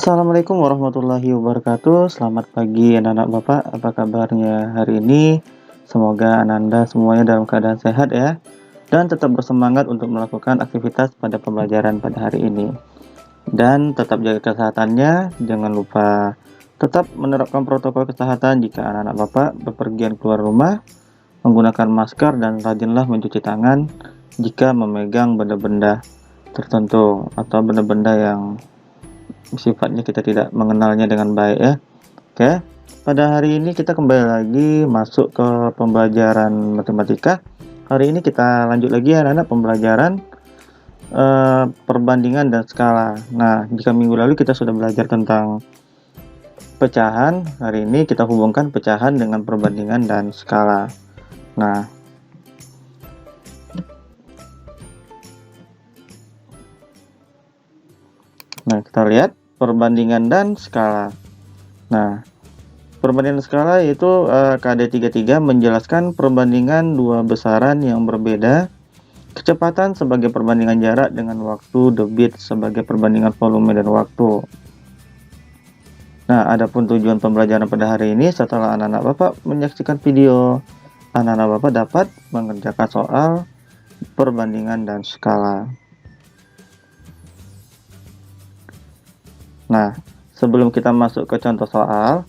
Assalamualaikum warahmatullahi wabarakatuh. Selamat pagi anak-anak Bapak. Apa kabarnya hari ini? Semoga Ananda semuanya dalam keadaan sehat ya. Dan tetap bersemangat untuk melakukan aktivitas pada pembelajaran pada hari ini. Dan tetap jaga kesehatannya. Jangan lupa tetap menerapkan protokol kesehatan jika anak-anak Bapak bepergian keluar rumah. Menggunakan masker dan rajinlah mencuci tangan jika memegang benda-benda tertentu atau benda-benda yang sifatnya kita tidak mengenalnya dengan baik ya. Oke, pada hari ini kita kembali lagi masuk ke pembelajaran matematika. Hari ini kita lanjut lagi ya anak-anak pembelajaran perbandingan dan skala. Nah, jika minggu lalu kita sudah belajar tentang pecahan, hari ini kita hubungkan pecahan dengan perbandingan dan skala. Nah, kita lihat perbandingan dan skala. Nah, perbandingan skala yaitu KD33 menjelaskan perbandingan dua besaran yang berbeda, kecepatan sebagai perbandingan jarak dengan waktu, debit sebagai perbandingan volume dan waktu. Nah, adapun tujuan pembelajaran pada hari ini, setelah anak-anak Bapak menyaksikan video, anak-anak Bapak dapat mengerjakan soal perbandingan dan skala. Nah, sebelum kita masuk ke contoh soal,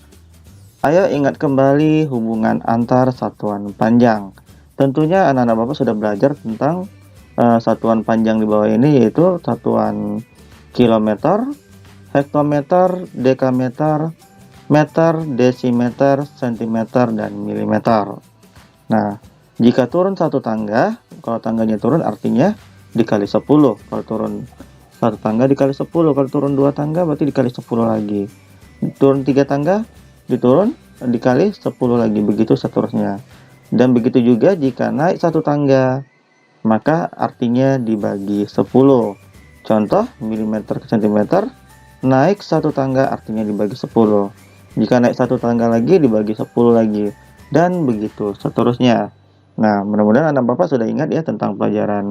ayo ingat kembali hubungan antar satuan panjang. Tentunya anak-anak Bapak sudah belajar tentang satuan panjang di bawah ini, yaitu satuan kilometer, hektometer, dekameter, meter, desimeter, sentimeter, dan milimeter. Nah, jika turun satu tangga, kalau tangganya turun artinya dikali 10. Kalau turun satu tangga dikali 10, kalau turun 2 tangga berarti dikali 10 lagi. Turun 3 tangga diturun dikali 10 lagi, begitu seterusnya. Dan begitu juga jika naik satu tangga, maka artinya dibagi 10. Contoh milimeter ke sentimeter, naik satu tangga artinya dibagi 10. Jika naik satu tangga lagi dibagi 10 lagi, dan begitu seterusnya. Nah, mudah-mudahan anak Bapak sudah ingat ya tentang pelajaran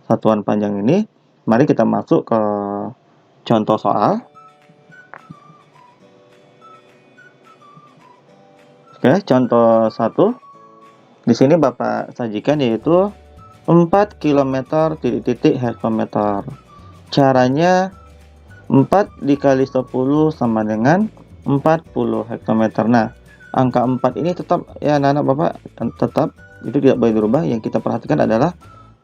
satuan panjang ini. Mari kita masuk ke contoh soal. Oke, contoh 1. Di sini Bapak sajikan yaitu 4 km titik-titik hektometer. Caranya 4 dikali 10 sama dengan 40 hektometer. Nah, angka 4 ini tetap ya anak-anak Bapak, tetap itu tidak boleh dirubah. Yang kita perhatikan adalah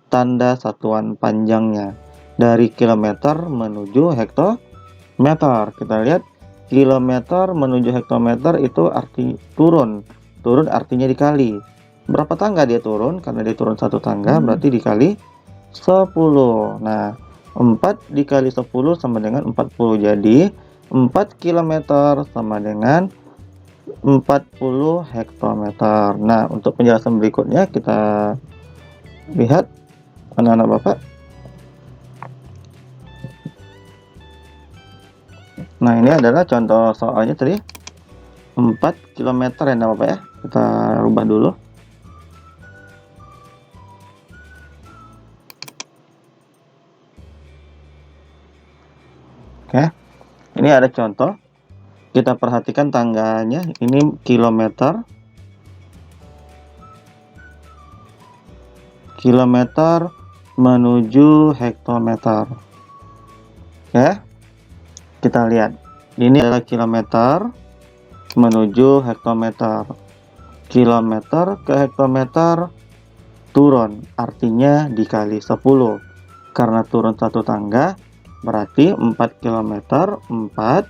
tanda satuan panjangnya dari kilometer menuju hektometer. Kita lihat kilometer menuju hektometer itu arti turun. Turun artinya dikali. Berapa tangga dia turun? Karena dia turun satu tangga berarti dikali 10. Nah, 4 dikali 10 sama dengan 40. Jadi 4 km sama dengan 40 hektometer. Nah, untuk penjelasan berikutnya kita lihat anak-anak Bapak. Nah, ini adalah contoh soalnya tadi 4 km ya anak Bapak ya. Kita rubah dulu. Oke. Ini ada contoh. Kita perhatikan tangganya, ini kilometer. Kilometer menuju hektometer. Ya. Kita lihat. Ini adalah kilometer menuju hektometer. Kilometer ke hektometer turun, artinya dikali 10. Karena turun satu tangga, berarti 4 km 4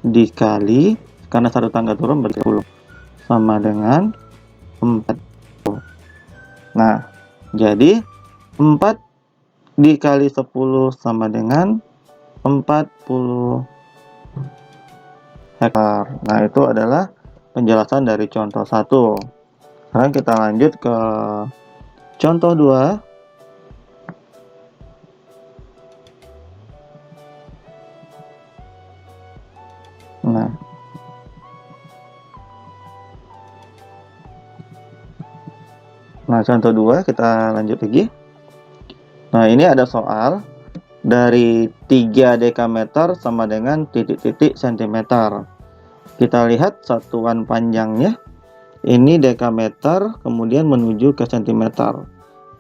dikali, karena satu tangga turun berarti 10 sama dengan 40. Nah, jadi 4 dikali 10 sama dengan 40 hektar. Nah, itu adalah penjelasan dari contoh 1. Sekarang kita lanjut ke contoh 2. Nah, contoh 2 kita lanjut lagi. Nah, ini ada soal dari 3 dekameter sama dengan titik-titik sentimeter. Kita lihat satuan panjangnya. Ini dekameter, kemudian menuju ke sentimeter.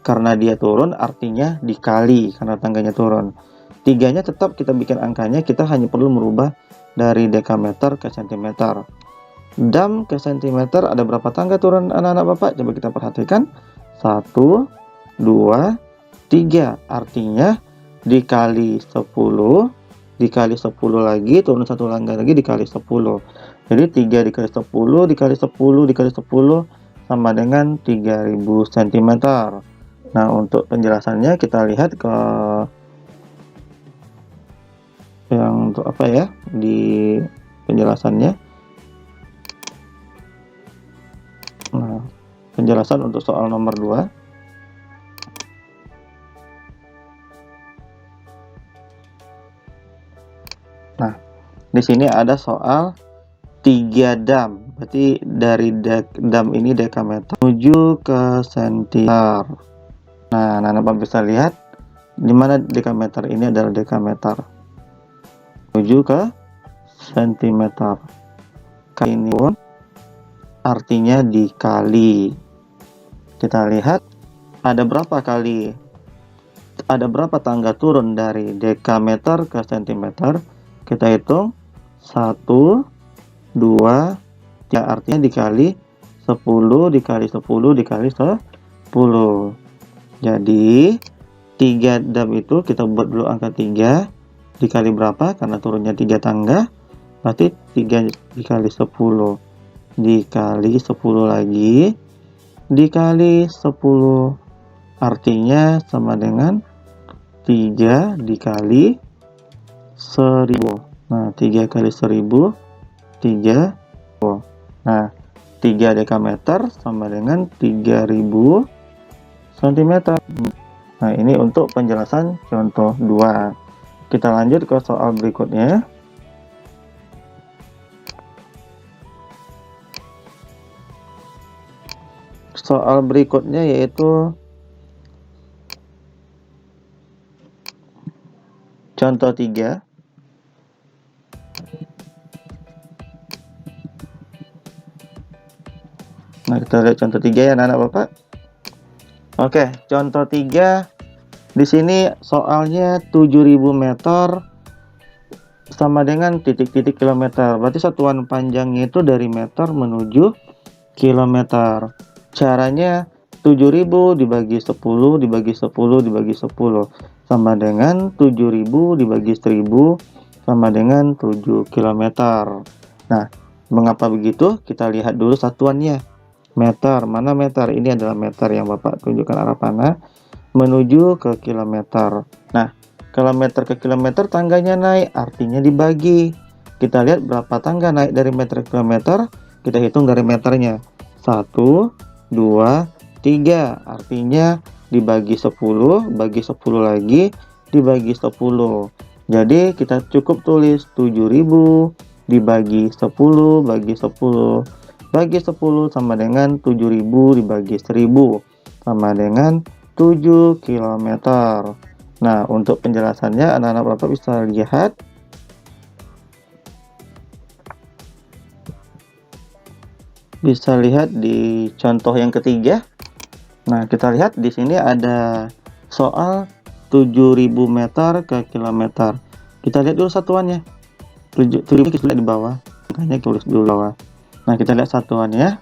Karena dia turun, artinya dikali, karena tangganya turun. 3-nya tetap kita bikin angkanya, kita hanya perlu merubah dari dekameter ke sentimeter. Dam ke sentimeter ada berapa tangga turun anak-anak Bapak? Coba kita perhatikan. 1, 2, 3. Artinya dikali 10, dikali 10 lagi, turun 1 tangga lagi, dikali 10. Jadi 3 dikali 10, dikali 10, dikali 10 sama dengan 3000 cm. Nah, untuk penjelasannya kita lihat ke yang untuk apa ya, di penjelasannya. Nah, penjelasan untuk soal nomor 2. Nah, di sini ada soal 3 dam. Berarti dari dam ini dekameter menuju ke sentimeter. Nah, Bapak bisa lihat di mana dekameter ini adalah dekameter. Menuju ke sentimeter. Ini pun artinya dikali. Kita lihat ada berapa kali, ada berapa tangga turun dari dekameter ke sentimeter. Kita hitung 1, 2, 3, artinya dikali 10, dikali 10, dikali 10. Jadi 3 dam itu kita buat dulu angka 3 dikali berapa, karena turunnya 3 tangga, berarti 3 dikali 10 dikali 10 lagi dikali 10, artinya sama dengan 3 dikali 1000. Nah, 3 kali 1000 3. Nah, 3 dekameter sama dengan 3000 cm. Nah, ini untuk penjelasan contoh 2. Kita lanjut ke soal berikutnya. Soal berikutnya yaitu contoh 3. Nah, kita lihat contoh 3 ya anak-anak Bapak. Oke, contoh 3. Di sini soalnya 7000 meter sama dengan titik-titik kilometer. Berarti satuan panjangnya itu dari meter menuju kilometer. Caranya 7000 dibagi 10 dibagi 10 dibagi 10 sama dengan 7000 dibagi 1000 sama dengan 7 km. Nah, mengapa begitu? Kita lihat dulu satuannya. Meter, mana meter? Ini adalah meter yang Bapak tunjukkan arah panah menuju ke kilometer. Nah, kilometer ke kilometer tangganya naik, artinya dibagi. Kita lihat berapa tangga naik dari meter ke kilometer, kita hitung dari meternya. 1, 2, 3, artinya dibagi 10, bagi 10 lagi, dibagi 10. Jadi kita cukup tulis 7000 dibagi 10 bagi 10 bagi 10 sama dengan 7000 dibagi 1000 sama dengan 7 km. Nah, untuk penjelasannya anak-anak Bapak bisa lihat di contoh yang ketiga. Nah, kita lihat di sini ada soal 7000 meter ke kilometer. Kita lihat dulu satuannya. 7000 kita lihat di bawah. Makanya tulis dulu bawah. Nah, kita lihat satuannya.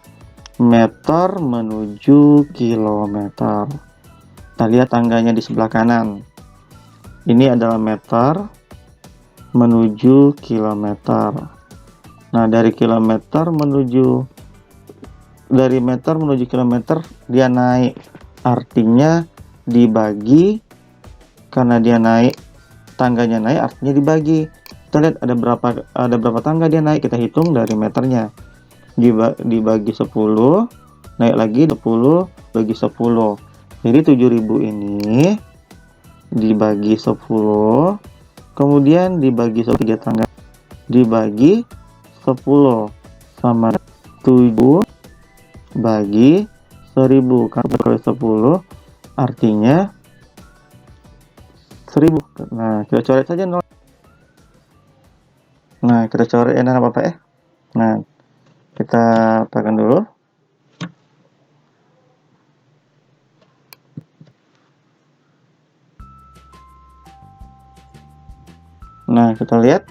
Meter menuju kilometer. Kita lihat tangganya di sebelah kanan. Ini adalah meter menuju kilometer. Nah, dari meter menuju kilometer dia naik, artinya dibagi. Karena dia naik, tangganya naik, artinya dibagi. Kita lihat ada berapa tangga dia naik, kita hitung dari meternya. Dibagi 10, naik lagi 10 bagi 10. Jadi 7000 ini dibagi 10, kemudian dibagi 3 tangga, dibagi 10 sama 7 bagi 1000. Karena kali 10 artinya 1000. Nah, kita coret saja 0. Nah, kita coret ya Bapak ya. Nah, kita tekan dulu. Nah, kita lihat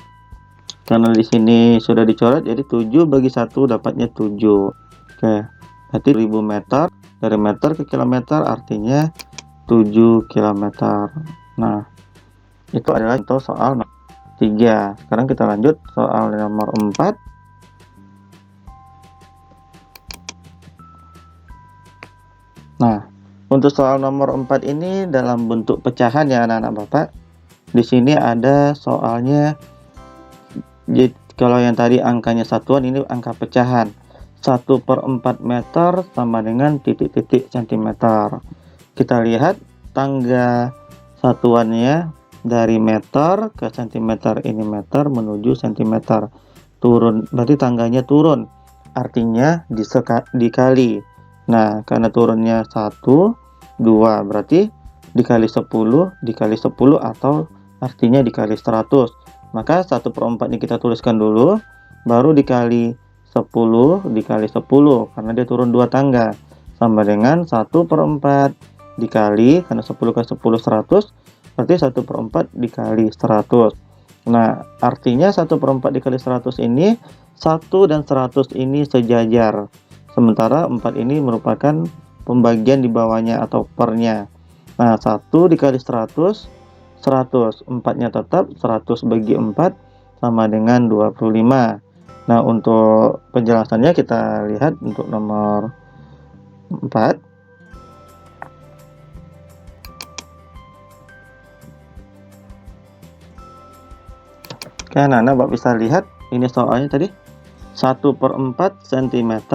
karena di sini sudah dicoret, jadi 7 bagi 1 dapatnya 7. Oke, berarti 1000 meter, dari meter ke kilometer artinya 7 kilometer. Nah, itu adalah contoh soal nomor 3. Sekarang kita lanjut soal nomor 4. Nah, untuk soal nomor 4 ini dalam bentuk pecahan ya anak-anak Bapak. Di sini ada soalnya, kalau yang tadi angkanya satuan, ini angka pecahan. 1/4 meter sama dengan titik-titik centimeter. Kita lihat tangga satuannya dari meter ke centimeter, ini meter menuju centimeter. Turun, berarti tangganya turun. Artinya dikali. Nah, karena turunnya 1, 2, berarti dikali 10, dikali 10 atau artinya dikali 100. Maka 1/4 ini kita tuliskan dulu, baru dikali 10 dikali 10, karena dia turun 2 tangga. Sama dengan 1/4 dikali, karena 10 kali 10 100, berarti 1/4 dikali 100. Nah, artinya 1/4 dikali 100 ini, 1 dan 100 ini sejajar. Sementara 4 ini merupakan pembagian di bawahnya atau pernya. Nah, 1 dikali 100, 100. 4-nya tetap, 100 bagi 4 sama dengan 25. Nah, untuk penjelasannya kita lihat untuk nomor 4. Oke, anak-anak Bapak bisa lihat, ini soalnya tadi 1/4 cm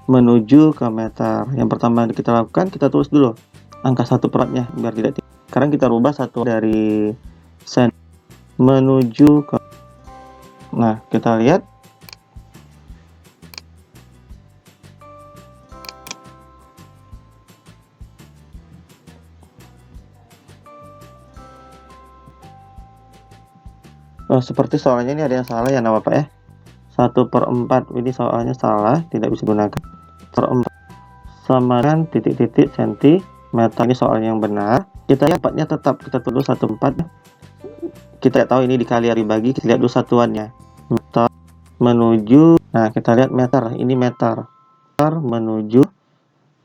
menuju ke meter. Yang pertama kita lakukan, kita tulis dulu angka 1/4-nya biar tidak tinggi. Sekarang kita rubah 1 dari sen menuju ke. Nah, kita lihat seperti soalnya ini ada yang salah ya Bapak ya. 1/4 ini soalnya salah, tidak bisa gunakan. 1/4 sama dengan titik-titik centimeter, ini soalnya yang benar. Kita lihat 4-nya tetap, kita tulis 1/4. Kita tahu ini dikali atau dibagi, kita lihat dulu satuannya. Meter menuju, nah kita lihat meter, ini meter. Meter menuju,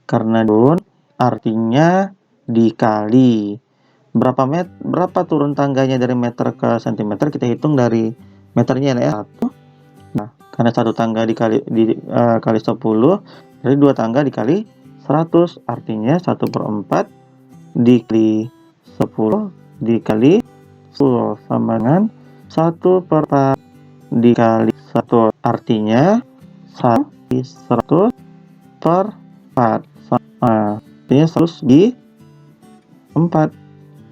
karena turun artinya dikali. Berapa turun tangganya dari meter ke centimeter, kita hitung dari meternya ya. 1. Nah, karena 1 tangga dikali kali 10, jadi 2 tangga dikali 100, artinya 1/4 dikali 10 dikali 10 sama dengan 1/4 dikali 1, artinya 100 per 4 sama, artinya 100 di 4.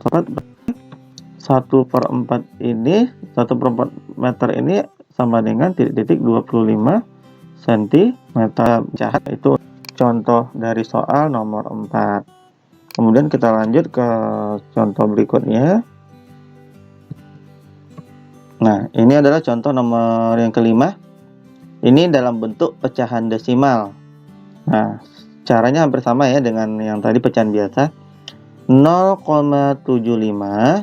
1/4 ini, 1/4 meter ini sama dengan titik-titik 25 cm. Jahat, itu contoh dari soal nomor 4. Kemudian kita lanjut ke contoh berikutnya. Nah, ini adalah contoh nomor yang kelima. Ini dalam bentuk pecahan desimal. Nah, caranya hampir sama ya dengan yang tadi pecahan biasa. 0,75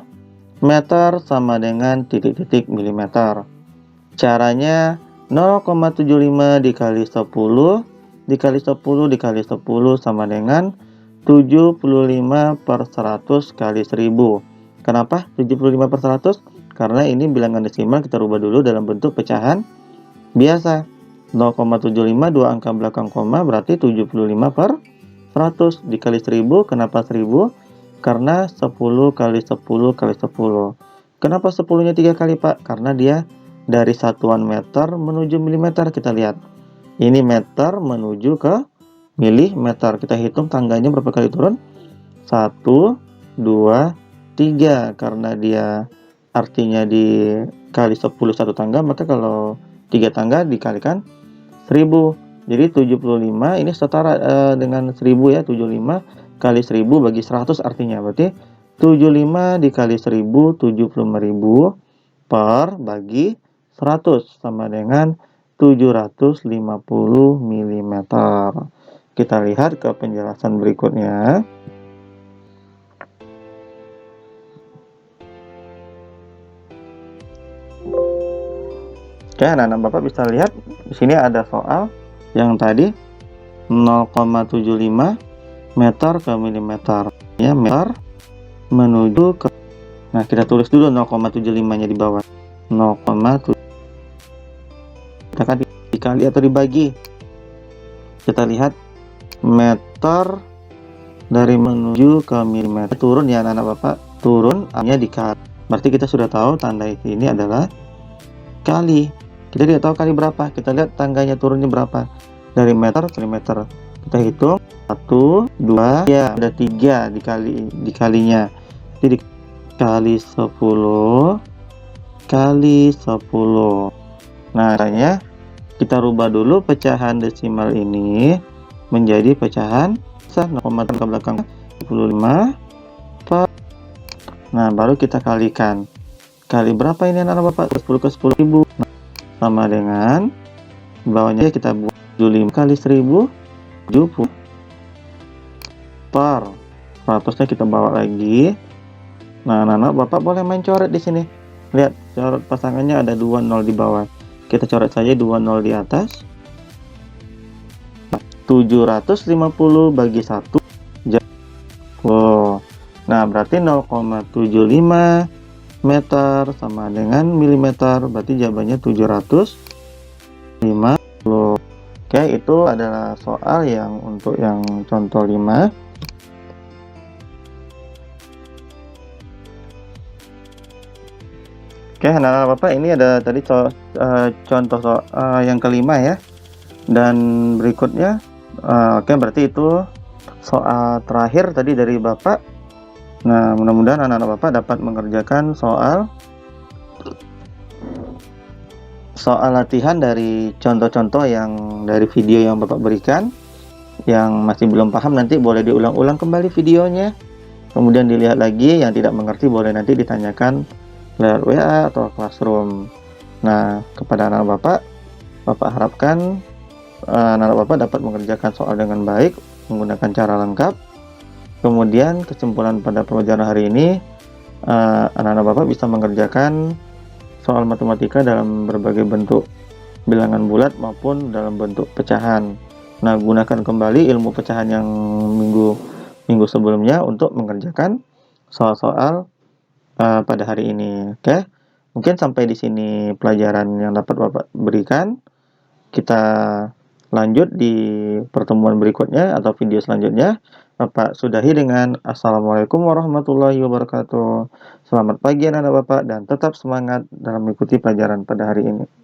meter sama dengan titik-titik milimeter. Caranya 0,75 dikali 10 dikali 10 dikali 10 sama dengan 75/100 kali 1000. Kenapa 75/100? Karena ini bilangan desimal, kita rubah dulu dalam bentuk pecahan biasa. 0,75, 2 angka belakang koma, berarti 75/100 dikali 1000. Kenapa 1000? Karena 10 kali 10 kali 10. Kenapa 10-nya 3 kali Pak? Karena dia dari satuan meter menuju milimeter. Kita lihat, ini meter menuju ke milimeter. Kita hitung tangganya berapa kali turun? 1, 2, 3. Karena dia artinya dikali 10 1 tangga, maka kalau 3 tangga dikalikan 1000. Jadi 75 ini setara dengan 1000 ya. 75 kali 1000 bagi 100 artinya. Berarti 75 dikali 1000, 75.000 per bagi 100 sama dengan 750 mm. Kita lihat ke penjelasan berikutnya. Oke, anak-anak Bapak bisa lihat di sini ada soal yang tadi 0,75 meter ke milimeter. Ya, meter menuju ke. Nah, kita tulis dulu 0,75-nya di bawah. 0,7 kita kan dikali atau dibagi. Kita lihat meter dari menuju ke milimeter. Turun ya anak-anak Bapak, turun hanya dikali. Berarti kita sudah tahu tanda ini adalah kali. Kita tidak tahu kali berapa. Kita lihat tangganya turunnya berapa. Dari meter ke meter. Kita hitung 1, 2, ya ada 3 dikalinya. Jadi dikali 10 kali 10. Nah, caranya kita rubah dulu pecahan desimal ini menjadi pecahan 0,5 ke belakang 25 per. Nah, baru kita kalikan. Kali berapa ini anak-anak Bapak? 10 ke 10.000. Nah, sama dengan bawahnya kita buat 75 kali 1000, 70 per 100-nya kita bawa lagi. Nah, anak-anak Bapak boleh main coret di sini. Lihat, coret pasangannya ada 2 0 di bawah. Kita coret saja 2 0 di atas. 750 bagi 1. Wow. Nah, berarti 0,75 meter sama dengan milimeter, berarti jawabannya 750. Oke, itu adalah soal yang untuk yang contoh 5. Oke, anak-anak Bapak, ini ada tadi contoh yang kelima ya. Dan berikutnya, oke, berarti itu soal terakhir tadi dari Bapak. Nah, mudah-mudahan anak-anak Bapak dapat mengerjakan soal latihan dari contoh-contoh yang dari video yang Bapak berikan. Yang masih belum paham nanti boleh diulang-ulang kembali videonya. Kemudian dilihat lagi, yang tidak mengerti boleh nanti ditanyakan lewat WA atau Classroom. Nah, kepada anak-anak Bapak, Bapak harapkan anak-anak Bapak dapat mengerjakan soal dengan baik, menggunakan cara lengkap. Kemudian kesimpulan pada pelajaran hari ini, anak-anak Bapak bisa mengerjakan soal matematika dalam berbagai bentuk bilangan bulat maupun dalam bentuk pecahan. Nah, gunakan kembali ilmu pecahan yang minggu sebelumnya untuk mengerjakan soal-soal pada hari ini. Oke, mungkin sampai di sini pelajaran yang dapat Bapak berikan. Kita lanjut di pertemuan berikutnya atau video selanjutnya. Bapak sudahi dengan Assalamualaikum warahmatullahi wabarakatuh. Selamat pagi anak-anak Bapak dan tetap semangat dalam mengikuti pelajaran pada hari ini.